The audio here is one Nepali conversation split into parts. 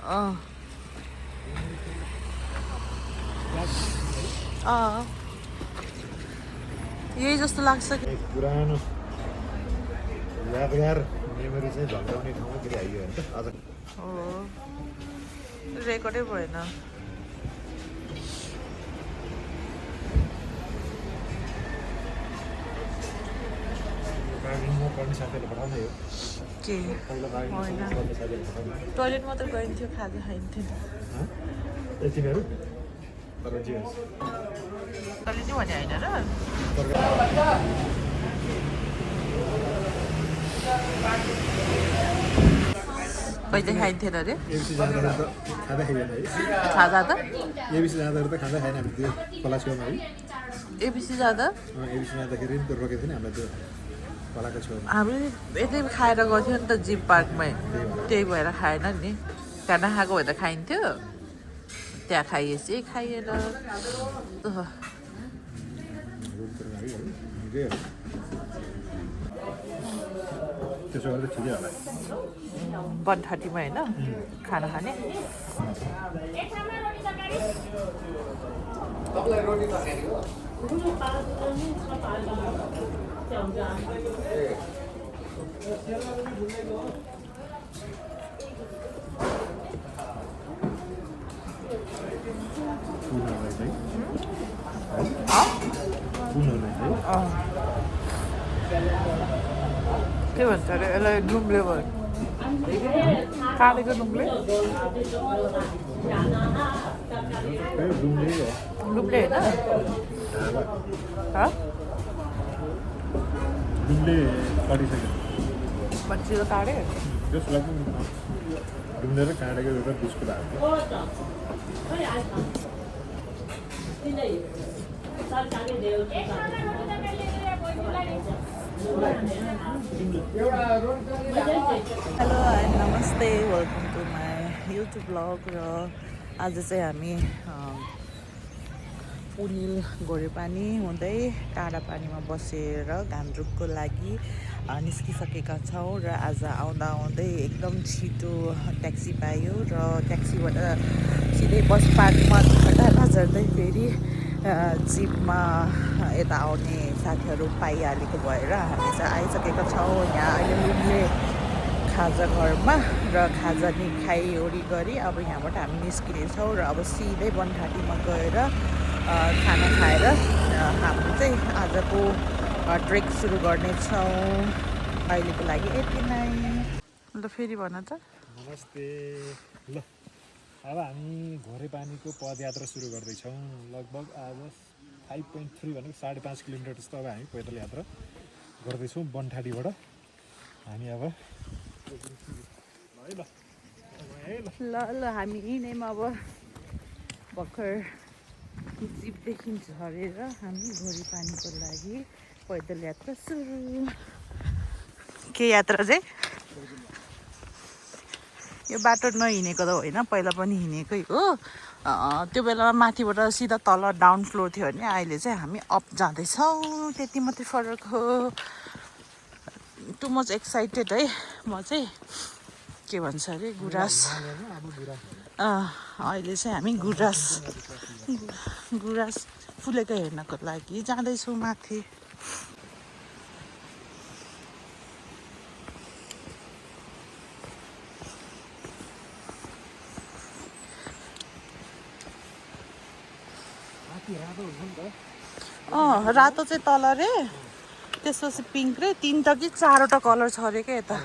अँ अँ यही जस्तो लाग्छ कि पुरानो यादगार मेमोरी चाहिँ झल्काउने ठाउँमा फेरि आइयो होइन त आज हो रेकर्डै भएन दार्जिलिङमा पढ्ने साथीहरूले पठाउने हो के पहिला दार्जिलिङ होइन पढ्ने साथीहरूले पठाउने टोइलेट मात्र गइन्थ्यो खाजा खाइन्थेन ए तिनीहरू तर जे होस् तैँले चाहिँ भने होइन र कहिले खाइन्थेन अरे एबिसी जाँदाखेरि त खाँदा खाइएन है खाजा त एबिसी जाँदाखेरि त खाँदा खाएन हामी त्यो खोला छेउमा है एबिसी जाँदा एबिसी जाँदाखेरि त्यो रोकेको थियो नि हामीलाई त्यो खोलाको छेउमा हामीले यतै खाएर गएको थियो नि त जिम पार्कमै त्यही भएर खाएन नि त्यहाँ नखाएको भए त खाइन्थ्यो त्यहाँ खाइएपछि खाइएन रुमतिर गयो है निकै हो त्यसो गर्दा ठिकै होला 130 मा होइन खाना खाने पुनहरूलाई चाहिँ के भन्छ अरे यसलाई डुम्ले भयो कालेको डुम्ले डुम्ले हो डुम्ले होइन डुम्ले काटिसक्यो मान्छे त काँडे जस्तो लाग्छ डुम्ले र काँडेको एउटा बिस्कुट हाल्छ हेलो एन्ड नमस्ते welcome to my YouTube blog र आज चाहिँ हामी पुनिल गोरेपानी हुँदै काँडापानीमा बसेर घामरुकको लागि निस्किसकेका छौँ र आज आउँदा आउँदै एकदम छिटो ट्याक्सी पायो र ट्याक्सीबाट सिधै बस पार्कमा झर्दै फेरि जिपमा यता आउने साथीहरू पाइहालेको भएर हामी चाहिँ आइसकेका छौँ यहाँ अहिले लुम्ले खाजा घरमा र खाजा नि खाइवरी गरी अब यहाँबाट हामी निस्किनेछौँ र अब सिधै बनघाटीमा गएर खाना खाएर हाम्रो चाहिँ आजको ट्रेक सुरु गर्नेछौँ अहिलेको लागि यति नै ल फेरि भन त नमस्ते ल अब हामी घोरेपानीको पदयात्रा सुरु गर्दैछौँ लगभग आज 5.3 भनेको 5.5 किलोमिटर जस्तो अब हामी पैदल यात्रा गर्दैछौँ बनठाडीबाट हामी अब ल ल हामी हिँड्यौँ अब भर्खर जिपदेखि झरेर हामी घोरेपानीको लागि पैदल यात्रा सुरु के यात्रा चाहिँ यो बाटो नहिँडेको त होइन पहिला पनि हिँडेकै हो त्यो बेलामा माथिबाट सिधा तल डाउन फ्लोर थियो भने अहिले चाहिँ हामी अप जाँदैछौँ त्यति मात्रै फरक हो टु मच एक्साइटेड है म चाहिँ के भन्छ अरे गुराँस अहिले चाहिँ हामी गुराँस फुलेको हेर्नको लागि जाँदैछौँ माथि रातो चाहिँ तल रे त्यसपछि पिङ्क रे 3 कि 4वटा कलर छ अरे क्या यता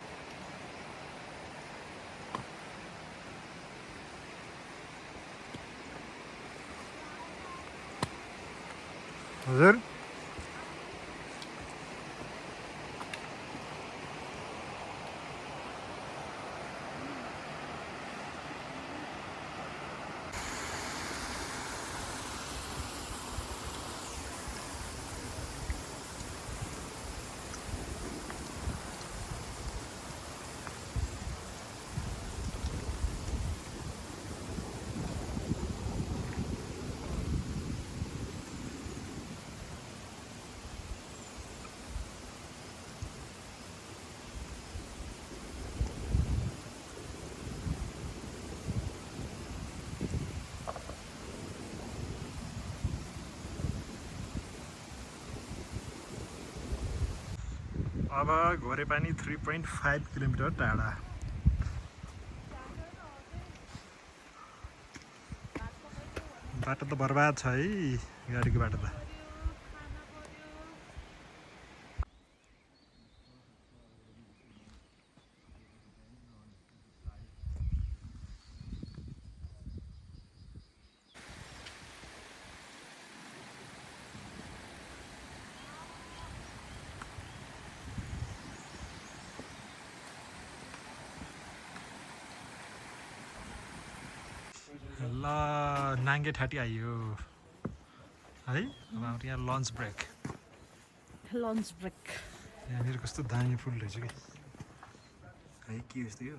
हजुर अब घोरेपानी 3.5 किलोमिटर टाढा। बाटो त बर्बाद छ है गाडीको बाटो त। ल नाङ्गे ठाटी आइयो है। अब हाम्रो यहाँ लन्च ब्रेक। Lunch brake. यहाँनिर कस्तो दामी फुल रहेछ कि है, के यस्तो यो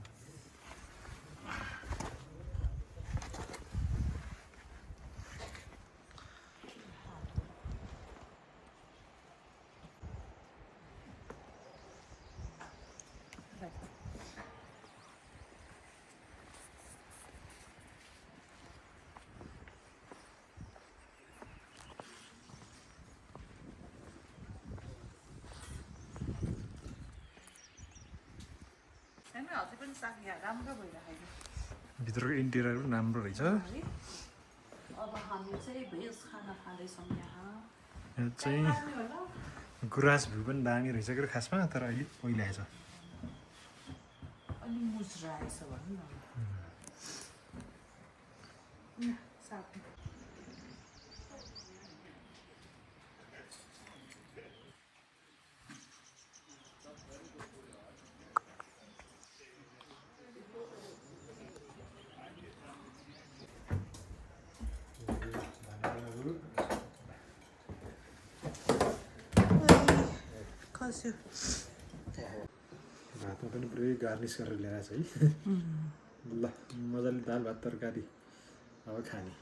भित्रको इन्टेरियर पनि राम्रो रहेछ। अब हामी चाहिँ भेज खाना खाँदैछौँ यहाँ। यहाँ चाहिँ गुराँस भ्यू पनि दामी रहेछ कि खासमा, तर अहिले पहिला आएछ। अलि मुज्रा आएछ भनौँ न। साथी खस्यो। भातमा पनि पुरै गार्निस गरेर ल्याएर छ है। ल मजाले दाल भात तरकारी अब खाने।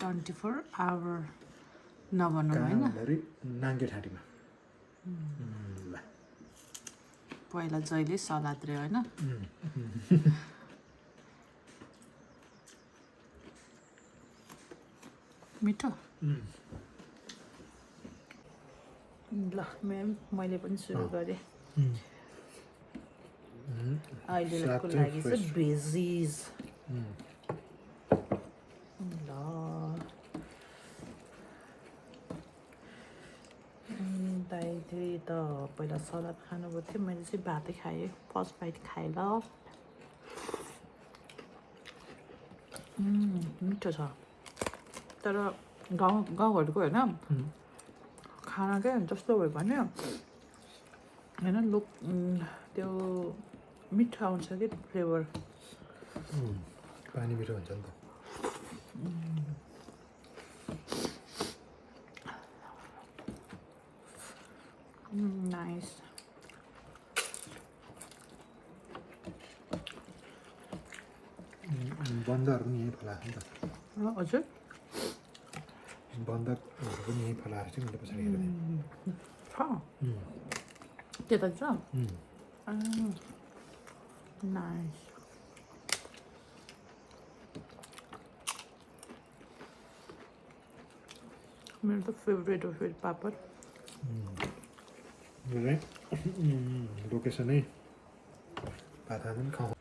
24 आवर नभनौँ होइन। नाङ्गे ठाँटीमा। ल पहिला जहिले सलाद रे होइन। मिठो। ल मैले पनि सुरु गरेँ। अहिलेको लागि चाहिँ भेजिज। ल दाइले त पहिला सलाद खानुभएको थियो, मैले चाहिँ भातै खाएँ। फर्स्ट बाइट खाएँ ल। मिठो छ। तर गाउँघरको होइन खाना क्या जस्तो भयो भने होइन त्यो मिठो आउँछ कि फ्लेभर। पानी मिठो हुन्छ नि त। नाइस। बन्दरहरू पनि यहीँ फलाएको नि त। हजुर बन्दरहरू पनि यहीँ फलाएको छ मैले पछाडि हेरेँ। त्यता छ। नाइस। मेरो त फेभरेट हो फेरि पापड। लोकेसनै भात खानु पनि खाउँ।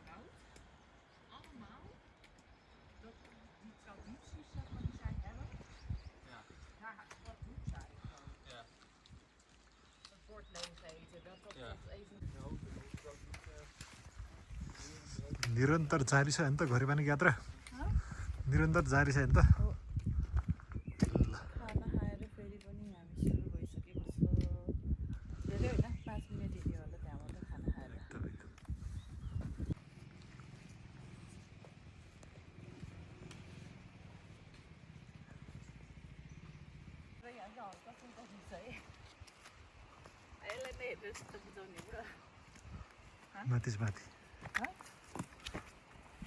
निरन्तर जारी छ नि त घोरेपानीको यात्रा। निरन्तर जारी छ नि त। खाना खाएर फेरि पनि हामी सुरु भइसकेको छ। धेरै होइन 5 मिनट हिँड्यो होला त्यहाँबाट खाना खाएर। हल्का फुल्का हुन्छ है। यसलाई नै हेरेर जस्तो बुझाउने पुरा माथि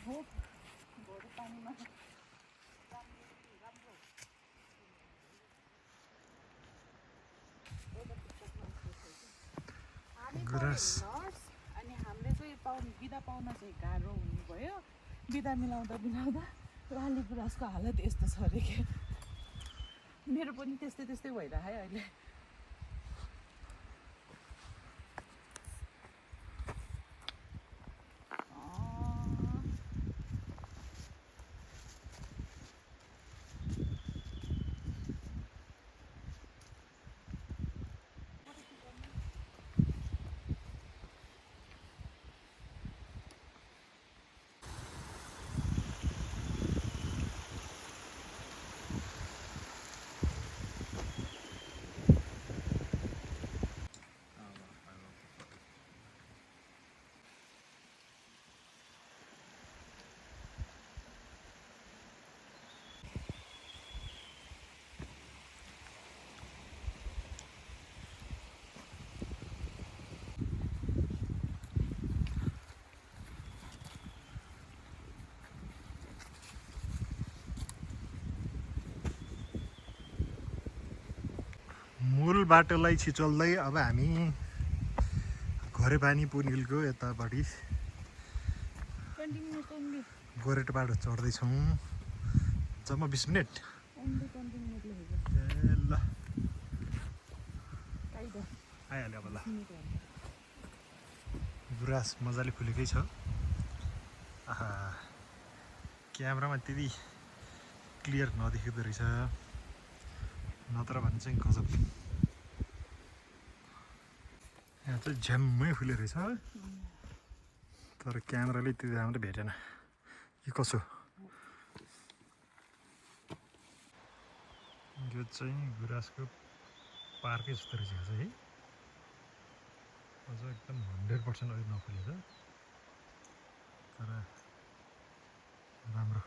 हो घोडे पानीमा गुराँस। अनि हामीले चाहिँ बिदा पाउन चाहिँ गाह्रो हुनुभयो। बिदा मिलाउँदा लाली गुराँसको हालत यस्तो छ अरे के। मेरो पनि त्यस्तै भइरहेको है अहिले। मूल बाटोलाई छिचोल्दै अब हामी घोरेपानी पुनिलको यतापट्टि गोरेटोबाट चढ्दैछौँ। जम्मा 20 मिनट। ए ल आइहाल्यो अब ल। गुराँस मजाले फुलेकै छ। आहा क्यामेरामा त्यति क्लियर नदेखिँदो रहेछ, नत्र भने चाहिँ गजब। यहाँ चाहिँ झ्याम्मै फुले रहेछ, तर क्यामेराले त्यति राम्रो भेटेन कि कसो। यो चाहिँ गुराँसको पार्कै जस्तो रहेछ है। अझ एकदम 100% अहिले नफुलेछ, तर राम्रो।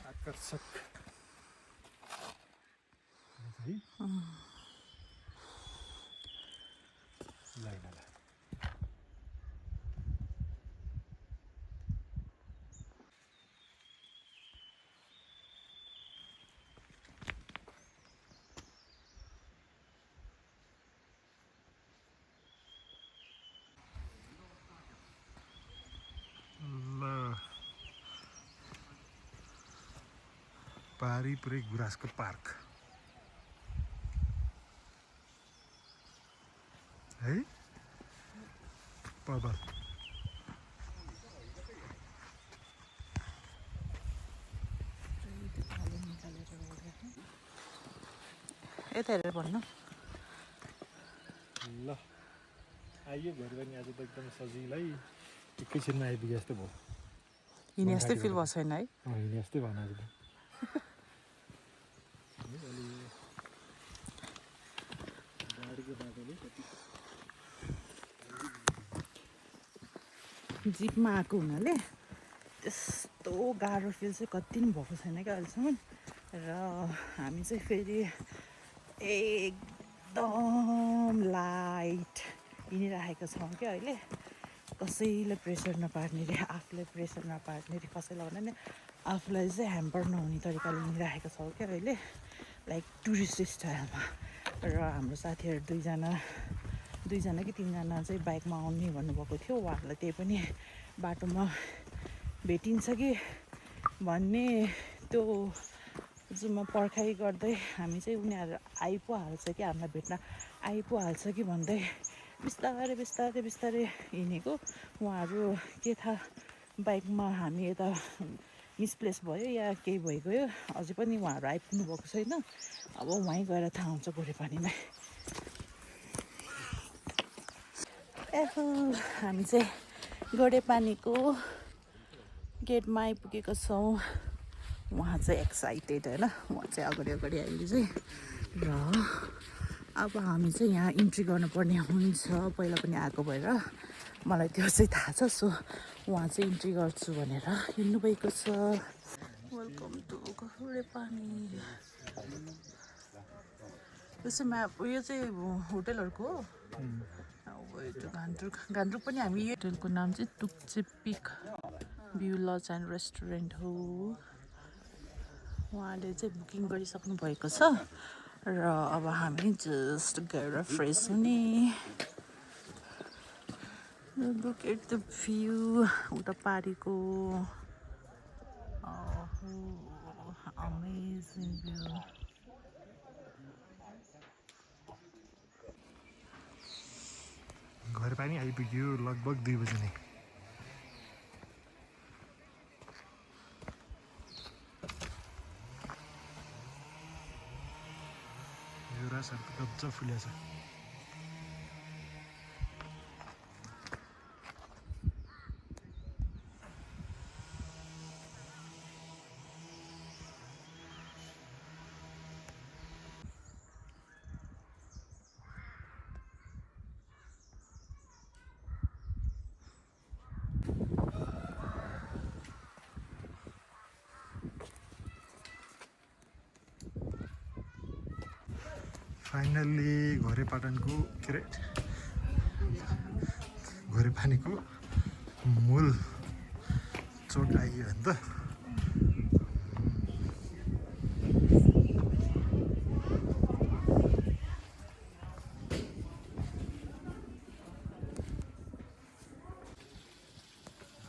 आकर्षक है लाइनला। पारी पुरै गुराँसको पार्क है। पबल यता हेरेर भन्नु ल। आइयो घोरेपानी आज त एकदम सजिलै एकैछिनमा आइपुगे जस्तो भयो। हिँडे जस्तै फिल भएको छैन है? हिँडे जस्तै भएन आज त। जिपमा आएको हुनाले त्यस्तो गाह्रो फिल चाहिँ कति पनि भएको छैन क्या अहिलेसम्म। र हामी चाहिँ फेरि एकदम लाइट हिँडिराखेका छौँ क्या अहिले। कसैले प्रेसर नपार्ने रे, आफूलाई प्रेसर नपार्ने रे, कसैलाई भन्दा नि आफूलाई चाहिँ ह्याम्पर नहुने तरिकाले हिँडिराखेका छौँ क्या अहिले, लाइक टुरिस्ट स्टाइलमा। र हाम्रो साथीहरू दुईजना कि तिनजना चाहिँ बाइकमा आउने भन्नुभएको थियो। उहाँहरूलाई त्यही पनि बाटोमा भेटिन्छ कि भन्ने त्यो जुमा पर्खाइ गर्दै हामी चाहिँ उनीहरू आइपो हाल्छ कि हामीलाई भेट्न आइपो हाल्छ कि भन्दै बिस्तारै हिँडेको। उहाँहरू के थाहा बाइकमा हामी यता मिसप्लेस भयो या केही भइगयो, अझै पनि उहाँहरू आइपुग्नु भएको छैन। अब वहीँ गएर थाहा हुन्छ घोरेपानीमा। हामी चाहिँ घोरेपानीको गेटमा आइपुगेको छौँ। उहाँ चाहिँ एक्साइटेड होइन, उहाँ चाहिँ अगाडि अहिले चाहिँ। र अब हामी चाहिँ यहाँ इन्ट्री गर्नुपर्ने हुन्छ, पहिला पनि आएको भएर मलाई त्यो चाहिँ थाहा छ। सो उहाँ चाहिँ इन्ट्री गर्छु भनेर हिँड्नुभएको छ। Welcome to Ghorepani. यो चाहिँ म्याप, यो चाहिँ होटेलहरूको हो। गान्तोक पनि हामी यो होटेलको नाम चाहिँ Tukuche peak view lodge and restaurant हो। उहाँले चाहिँ बुकिङ गरिसक्नु भएको छ र अब हामी जस्ट गएर फ्रेस हुने। लुक एट द भ्यू उता पारीको। Amazing view. घोरेपानी आइपुग्यो लगभग 2 बजी नै। गुराँसहरू त गजब फुलेको छ। फाइनल्ली घोरेपाटनको के अरे घोरेपानीको मूल चोट आइयो भने त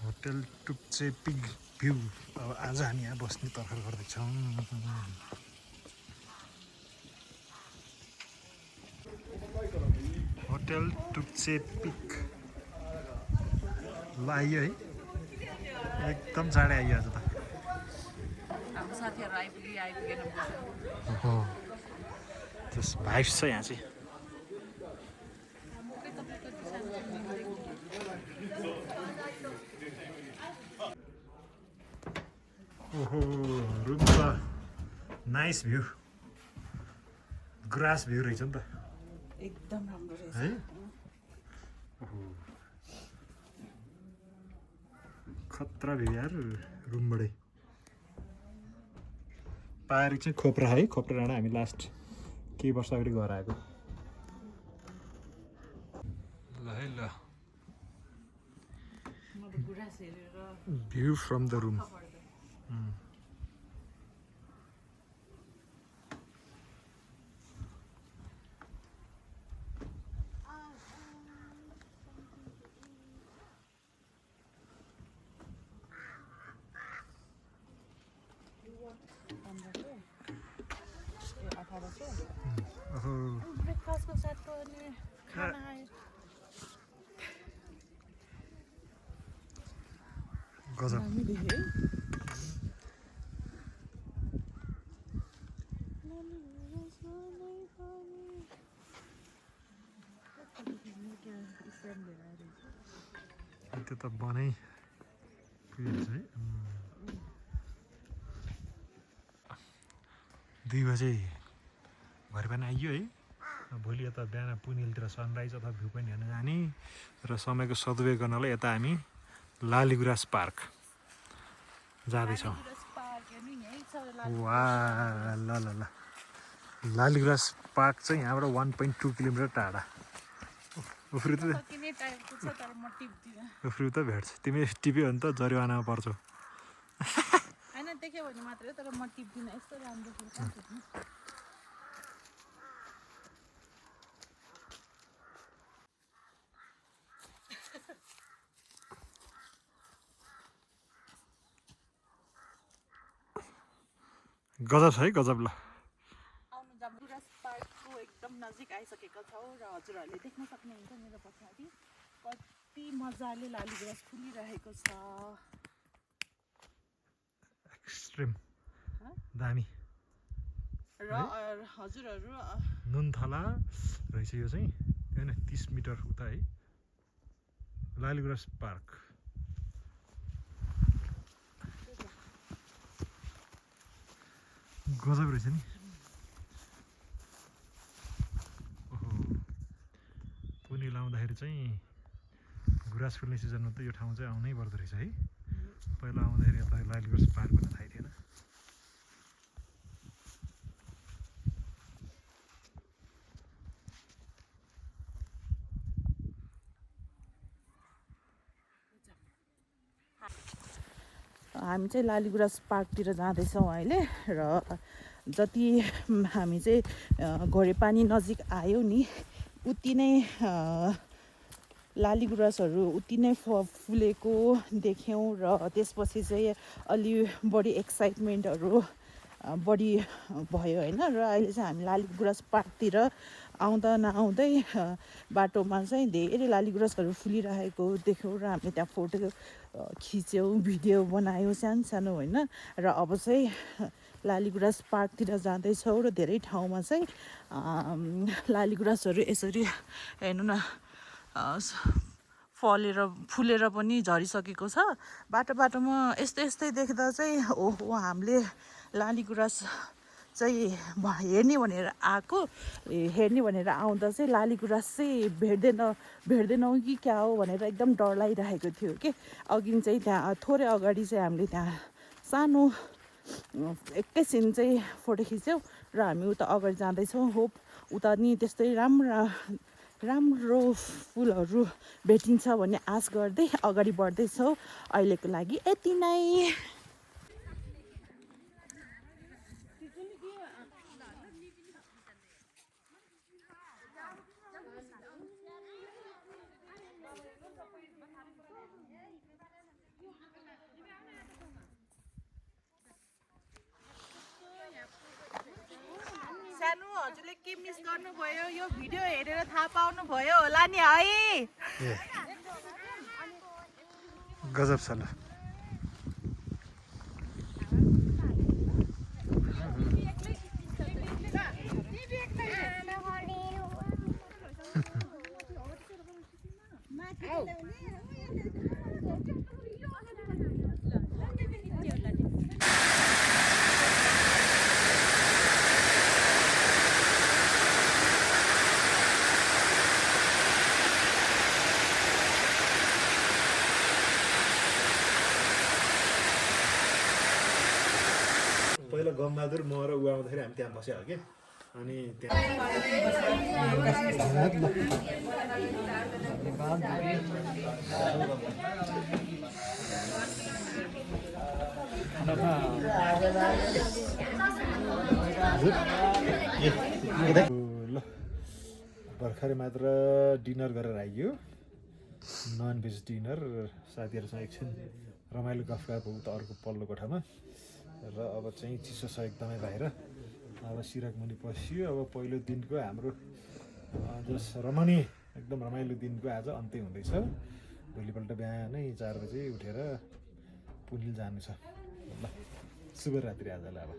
होटल टुप्चे पिग भ्यू। अब आज हामी यहाँ बस्ने तर्खर गर्दैछौँ। होटल टुप्चे पिक ल आइयो है, एकदम चाँडै आइयो आज त। हाम्रो साथीहरू आइपुगेन ओहो त्यस भाइब्स छ यहाँ चाहिँ। ओहो रुम त नाइस भ्यू, ग्रास भ्यू रहेछ नि त एकदम राम्रो रहेछ है। ओहो खतरा भ्यू यार रुमबाटै। पारी चाहिँ खोप्रा है, खोप्रा डाँडा हामी लास्ट केही वर्ष अगाडि घर आएको। ल है ल भ्यू फ्रम द रुम। ब्रेकफास्टको साथको अनि खाना आयो। गजब हामी देख्यो है। त्यो त बनाइ पुगेछ है। 2 बजे घरपानी आइयो है। भोलि यता बिहान पुनिलतिर सनराइज अथवा भ्यू पनि हेर्न जाने र समयको सदुपयोग गर्नलाई यता हामी लालीगुराँस पार्क जाँदैछौँ। वा ल ल ल लालीगुराँस पार्क चाहिँ यहाँबाट 1.2 किलोमिटर टाढा। उफ्री त भेट्छ, तिमी टिप्यो भने त जरिवानामा पर्छौ। हैन देख्यो भने मात्रै, तर म टिप्दिन। यस्तो राम्रो गजब छ है, गजब। ल आउनु लालीगुराँस पार्कको एकदम नजिक आइसकेका छौँ र हजुरहरूले देख्न सक्नुहुन्छ मेरो पछाडि कति मजाले लालीगुराँस फुलिरहेको छ। एक्सट्रिम दामी र हजुरहरू नुनथला रहेछ यो चाहिँ हैन, 30 मिटर उता है लालीगुराँस पार्क। गजब रहेछ नि। ओहो पुनिल आउँदाखेरि चाहिँ गुराँस फुल्ने सिजनमा त यो ठाउँ चाहिँ आउनै पर्दो रहेछ है। पहिला आउँदाखेरि यता लालीगुराँस पार्क भन्ने थाहै थिएन। हामी चाहिँ लालीगुराँस पार्कतिर जाँदैछौँ अहिले। र जति हामी चाहिँ घोरेपानी नजिक आयो नि, उति नै लालीगुराँसहरू उति नै फुलेको देख्यौँ। र त्यसपछि चाहिँ अलि बढी एक्साइटमेन्टहरू बढी भयो होइन। र अहिले चाहिँ हामी लालीगुराँस पार्कतिर आउँदा नआउँदै बाटोमा चाहिँ धेरै लालीगुराँसहरू फुलिरहेको देख्यौँ र हामीले त्यहाँ फोटो खिच्यौँ, भिडियो बनायौँ सानो सानो होइन। र अब चाहिँ लालीगुराँस पार्कतिर जाँदैछौँ र धेरै ठाउँमा चाहिँ लालीगुराँसहरू यसरी हेर्नु न फुलेर पनि झरिसकेको छ। बाटोमा यस्तै देख्दा चाहिँ ओहो हामीले लालीगुराँस चाहिँ हेर्ने भनेर आउँदा चाहिँ लालीगुराँस चाहिँ भेट्दैनौँ कि क्या हो भनेर एकदम डर लागिरहेको थियो कि। अघि चाहिँ त्यहाँ थोरै अगाडि चाहिँ हामीले त्यहाँ सानो एकैछिन चाहिँ फोटो खिच्यौँ र हामी उता अगाडि जाँदैछौँ। होप उता नि त्यस्तै राम्रो फुलहरू भेटिन्छ भन्ने आश गर्दै अगाडि बढ्दैछौँ। अहिलेको लागि यति नै। सानो हजुरले के मिस गर्नुभयो यो भिडियो हेरेर थाहा पाउनुभयो होला नि है। गजब छ ल। पहिला गमबहादुर म र ऊ आउँदाखेरि हामी त्यहाँ बस्यो कि अनि ल भर्खरै मात्र डिनर गरेर आइयो, नन भेज डिनर। साथीहरूसँग एकछिन रमाइलो गफ गएको उता अर्को पल्लो कोठामा र अब चाहिँ चिसो छ एकदमै बाहिर। अब सिराकमुनि पसियो। अब पहिलो दिनको हाम्रो जस रमणीय एकदम रमाइलो दिनको आज अन्त्य हुँदैछ। भोलिपल्ट बिहानै 4 बजे उठेर पुनिल जानु छ। ल शुभरात्रि आजलाई अब।